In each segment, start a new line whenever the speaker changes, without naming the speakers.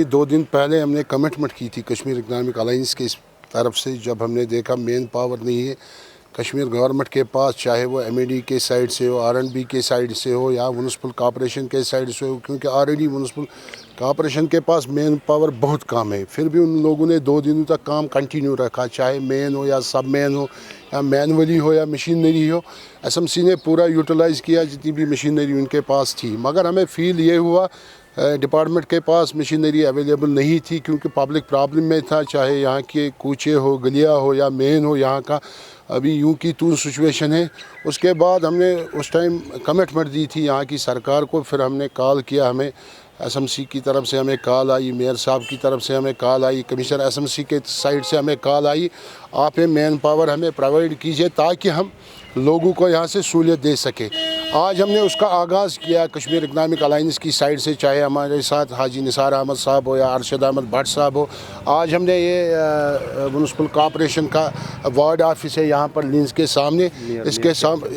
2 दिन पहले हमने कमिटमेंट की थी कश्मीर इकनॉमिक अलायंस की तरफ से, जब हमने देखा मेन पावर नहीं है कश्मीर गवर्नमेंट के पास, चाहे वो MAD के साइड से हो, RNB के साइड से हो या म्यूनसिपल कॉर्पोरेशन के साइड से हो, क्योंकि ऑलरेडी म्यूनसिपल कॉर्पोरेशन के पास मेन पावर बहुत कम है। फिर भी उन लोगों ने 2 दिनों तक काम कंटिन्यू रखा, चाहे मेन हो या सब मेन हो या मैनुअली हो या मशीनरी हो। SMC ने पूरा यूटिलाइज़ किया जितनी भी मशीनरी उनके पास थी, मगर हमें फील ये हुआ डिपार्टमेंट के पास मशीनरी अवेलेबल नहीं थी, क्योंकि पब्लिक प्रॉब्लम में था, चाहे यहाँ के कूचे हो, गलिया हो या मेन हो, यहाँ का अभी यूं की तू सिचुएशन है। उसके बाद हमने उस टाइम कमिटमेंट दी थी यहाँ की सरकार को। फिर हमने कॉल किया, हमें SMC की तरफ से हमें कॉल आई, मेयर साहब की तरफ से हमें कॉल आई, कमिश्नर SMC के साइड से हमें कॉल आई, आप ये मैन पावर हमें प्रोवाइड कीजिए ताकि हम लोगों को यहाँ से सहूलियत दे सके। आज हमने उसका आगाज़ किया कश्मीर इकनॉमिक अलायंस की साइड से, चाहे हमारे साथ हाजी निसार अहमद साहब हो या अरशद अहमद भट्ट साहब हो। आज हमने ये म्यूनसिपल कॉर्पोरेशन का वार्ड ऑफिस है यहाँ पर लिंस के सामने,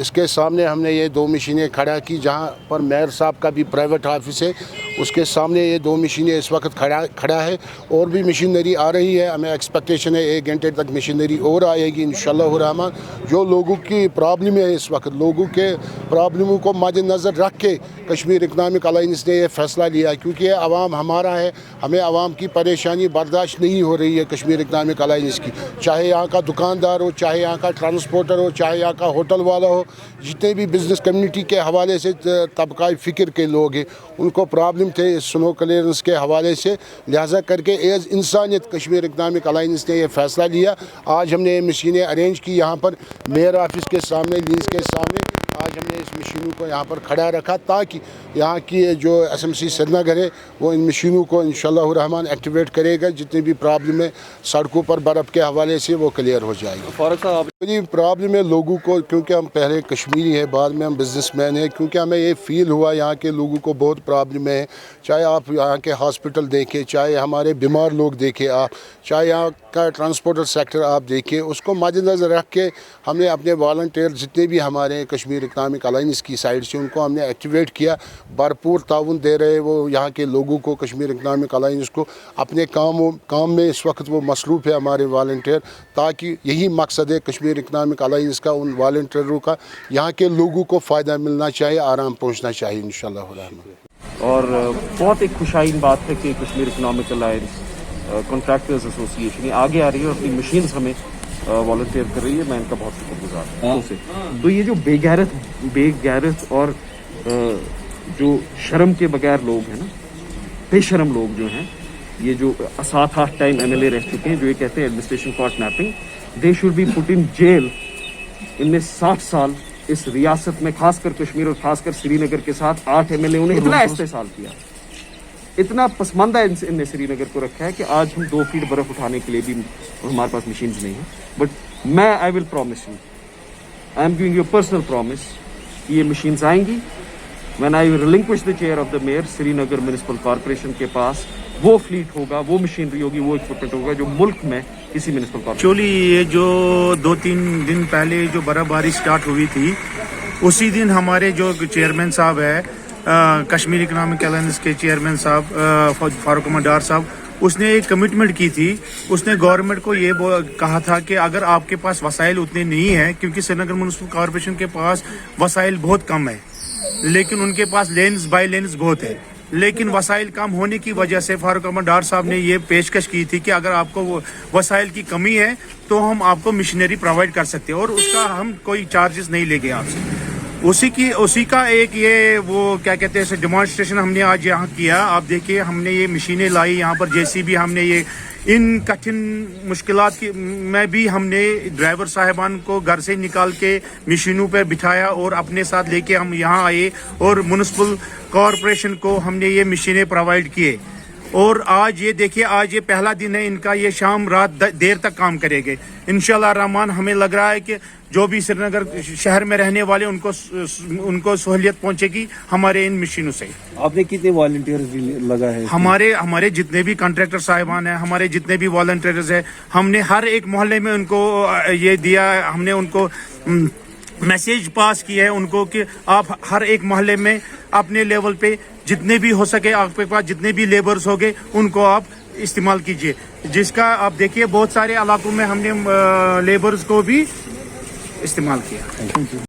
इसके सामने हमने ये 2 मशीनें खड़ा की, जहाँ पर मेयर साहब का भी प्राइवेट ऑफिस है, उसके सामने ये 2 मशीनें इस वक्त खड़ा है। और भी मशीनरी आ रही है, हमें एक्सपेक्टेशन है 1 घंटे तक मशीनरी और आएगी इंशाअल्लाह रहमान। जो लोगों की प्रॉब्लम है इस वक्त, लोगों के प्रॉब्लमों को मद्देनज़र रख के कश्मीर इकनॉमिक अलायंस ने ये फ़ैसला लिया, क्योंकि ये आवाम हमारा है, हमें आवाम की परेशानी बर्दाश्त नहीं हो रही है कश्मीर इकनॉमिक अलायंस की। चाहे यहाँ का दुकानदार हो, चाहे यहाँ का ट्रांसपोर्टर हो, चाहे यहाँ का होटल वाला हो, जितने भी बिज़नेस कम्युनिटी के हवाले से तबका फ़िक्र के लोग हैं, उनको प्रॉब्लम थे स्नो क्लियरेंस के हवाले से। लिहाजा करके एज़ इंसानियत कश्मीर इकनॉमिक अलायंस ने यह फ़ैसला लिया। आज हमने ये मशीनें अरेंज की यहाँ पर मेयर ऑफिस के सामने, लीज के सामने। आज हमने इस मशीनों को यहाँ पर खड़ा रखा ताकि यहाँ की जो SMC श्रीनगर है वो इन मशीनों को इंशाअल्लाह रहमान एक्टिवेट करेगा। जितनी भी प्रॉब्लम है सड़कों पर बर्फ़ के हवाले से वो क्लियर हो जाएगी।
फारूक साहब,
प्रॉब्लम है लोगों को, क्योंकि हम पहले कश्मीरी है, बाद में हम बिजनेसमैन हैं, क्योंकि हमें ये फील हुआ यहाँ के लोगों को बहुत प्रॉब्लम है। चाहे आप यहाँ के हॉस्पिटल देखें, चाहे हमारे बीमार लोग देखें आप, चाहे यहाँ का ट्रांसपोर्टर सेक्टर आप देखें, उसको मद्देनज़र रख के हमने अपने वॉलंटियर जितने भी हमारे कश्मीर इकनॉमिक अलायंस की साइड से उनको हमने एक्टिवेट किया। भरपूर ताउन दे रहे वो यहाँ के लोगों को, कश्मीर इकनॉमिक अलायंस को। अपने काम में इस वक्त वो मसरूफ़ है हमारे वॉलंटियर, ताकि यही मकसद है कश्मीर इकनॉमिक अलायंस का, उन वॉलंटियरों का, यहाँ के लोगों को फ़ायदा मिलना चाहिए, आराम पहुँचना चाहिए इंशाअल्लाह।
और बहुत एक खुशाइन बात है कि Kashmir economic alliance contractors association आगे आ रही है और अपनी मशीन्स हमें वॉलंटियर कर रही है। मैं इनका बहुत शुक्रगुजार हूँ। तो ये जो बेगैरत और जो शर्म के बगैर लोग हैं ना, बेशरम लोग जो हैं, ये जो 7-8 टाइम MLA रह चुके हैं, जो ये कहते हैं एडमिनिस्ट्रेशन कॉर्टनैपिंग, they should be put in jail. इनने 60 साल इस रियासत में, खासकर कश्मीर और खासकर श्रीनगर के साथ 8 MLA उन्हें इतना इस्तेसाल किया, इतना पसमानदा इनने श्रीनगर को रखा है कि आज हम 2 फीट बर्फ उठाने के लिए भी हमारे पास मशीन्स नहीं है। बट मैं I will promise you, I am giving you personal promise, ये मशीन्स आएंगी। When I relinquish the chair of the mayor, Srinagar municipal corporation के पास वो फ्लीट होगा, वो मशीनरी होगी, वो इक्विपमेंट होगा जो मुल्क में किसी म्यूनिसिपल कॉर्पोरेशन।
एक्चुअली ये जो 2-3 दिन पहले जो बर्फबारी स्टार्ट हुई थी, उसी दिन हमारे जो चेयरमैन साहब है कश्मीर इकनॉमिक अलायंस के चेयरमैन साहब फारूक अहमद डार साहब, उसने एक कमिटमेंट की थी। उसने गवर्नमेंट को ये कहा था कि अगर आपके पास वसाइल उतने नहीं है, क्योंकि श्रीनगर म्यूनिसिपल कॉर्पोरेशन के पास वसाइल बहुत कम है, लेकिन उनके पास लेन्स बाई लेन्स बहुत है, लेकिन वसाइल कम होने की वजह से फारूक अहमद डार साहब ने ये पेशकश की थी कि अगर आपको वसाइल की कमी है तो हम आपको मशीनरी प्रोवाइड कर सकते हैं और उसका हम कोई चार्जेस नहीं लेंगे आपसे। उसी का एक ये वो क्या कहते हैं डेमोन्स्ट्रेशन हमने आज यहाँ किया। आप देखिए, हमने ये मशीनें लाई यहाँ पर, JCB हमने ये इन कठिन मुश्किलात की में भी हमने ड्राइवर साहिबान को घर से निकाल के मशीनों पे बिठाया और अपने साथ लेके हम यहाँ आए और म्यूनिसिपल कॉर्पोरेशन को हमने ये मशीनें प्रोवाइड किए। और आज ये देखिए, आज ये पहला दिन है इनका, ये शाम रात देर तक काम करेंगे इंशाल्लाह रहमान। हमें लग रहा है कि जो भी श्रीनगर शहर में रहने वाले उनको सहूलियत पहुंचेगी हमारे इन मशीनों से।
आपने कितने वॉलंटियर्स लगा है?
हमारे जितने भी कॉन्ट्रैक्टर साहिबान हैं, हमारे जितने भी वॉलंटियर्स हैं, हमने हर एक मोहल्ले में उनको ये दिया, हमने उनको मैसेज पास किया है उनको कि आप हर एक मोहल्ले में अपने लेवल पे جتنے بھی ہو سکے آپ کے پاس جتنے بھی لیبرز ہو گئے ان کو آپ استعمال کیجیے. جس کا آپ دیکھیے بہت سارے علاقوں میں ہم نے لیبرز کو بھی استعمال کیا.